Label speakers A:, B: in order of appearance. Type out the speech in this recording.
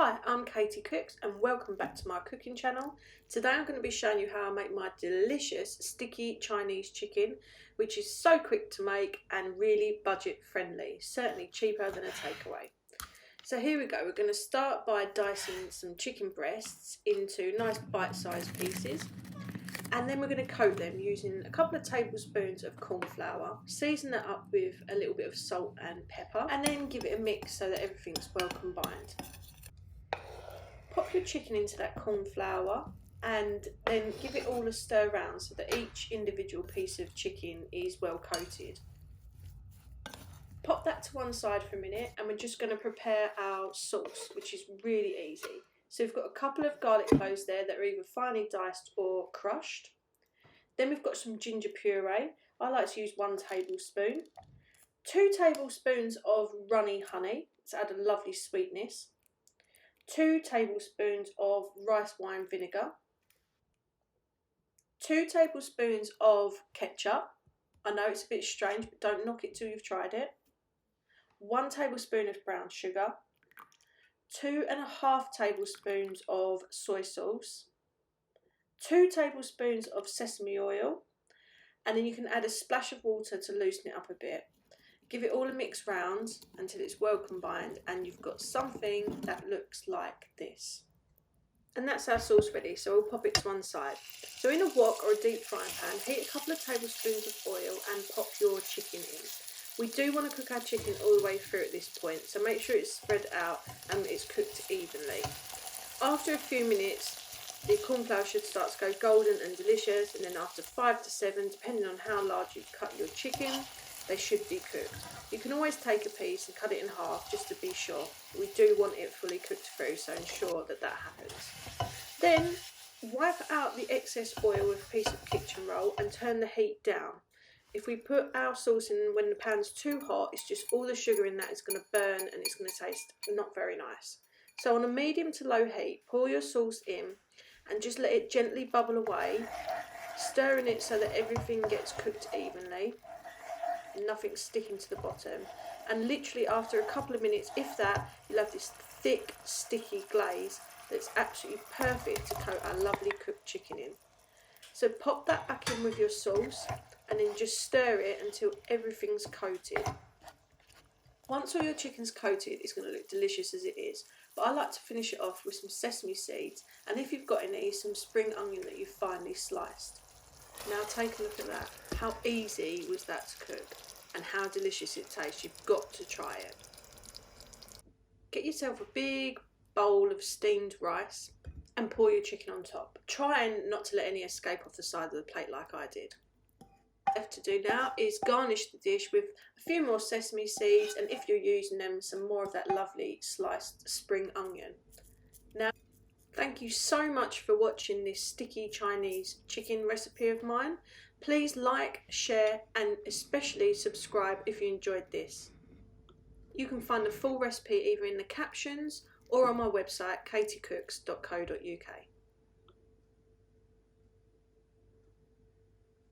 A: Hi, I'm Katie Cooks and welcome back to my cooking channel. Today I'm going to be showing you how I make my delicious sticky Chinese chicken, which is so quick to make and really budget friendly, certainly cheaper than a takeaway. So here we go, we're going to start by dicing some chicken breasts into nice bite-sized pieces. And then we're going to coat them using a couple of tablespoons of cornflour, season that up with a little bit of salt and pepper, and then give it a mix so that everything's well combined. Pop your chicken into that cornflour and then give it all a stir around so that each individual piece of chicken is well coated. Pop that to one side for a minute and we're just going to prepare our sauce, which is really easy. So we've got a couple of garlic cloves there that are either finely diced or crushed. Then we've got some ginger puree. I like to use 1 tablespoon. 2 tablespoons of runny honey to add a lovely sweetness. 2 tablespoons of rice wine vinegar. 2 tablespoons of ketchup. I know it's a bit strange, but don't knock it till you've tried it. 1 tablespoon of brown sugar. 2.5 tablespoons of soy sauce, 2 tablespoons of sesame oil, and then you can add a splash of water to loosen it up a bit. Give it all a mix round until it's well combined and you've got something that looks like this. And that's our sauce ready, so we'll pop it to one side. So in a wok or a deep frying pan, heat a couple of tablespoons of oil and pop your chicken in. We do want to cook our chicken all the way through at this point, so make sure it's spread out and it's cooked evenly. After a few minutes, the cornflour should start to go golden and delicious, and then after 5 to 7, depending on how large you've cut your chicken, they should be cooked. You can always take a piece and cut it in half just to be sure. We do want it fully cooked through, so ensure that that happens. Then wipe out the excess oil with a piece of kitchen roll and turn the heat down. If we put our sauce in when the pan's too hot, it's just all the sugar in that is going to burn and it's going to taste not very nice. So on a medium to low heat, pour your sauce in and just let it gently bubble away, stirring it so that everything gets cooked evenly, nothing sticking to the bottom. And literally after a couple of minutes, if that, you'll have this thick, sticky glaze that's absolutely perfect to coat our lovely cooked chicken in. So pop that back in with your sauce and then just stir it until everything's coated. Once all your chicken's coated, it's going to look delicious as it is, but I like to finish it off with some sesame seeds, and if you've got any, some spring onion that you've finely sliced. Now take a look at that. How easy was that to cook and how delicious it tastes. You've got to try it. Get yourself a big bowl of steamed rice and pour your chicken on top. Try not to let any escape off the side of the plate like I did. Left to do now is garnish the dish with a few more sesame seeds, and if you're using them, some more of that lovely sliced spring onion. Now, thank you so much for watching this sticky Chinese chicken recipe of mine. Please like, share and especially subscribe if you enjoyed this. You can find the full recipe either in the captions or on my website katiecooks.co.uk.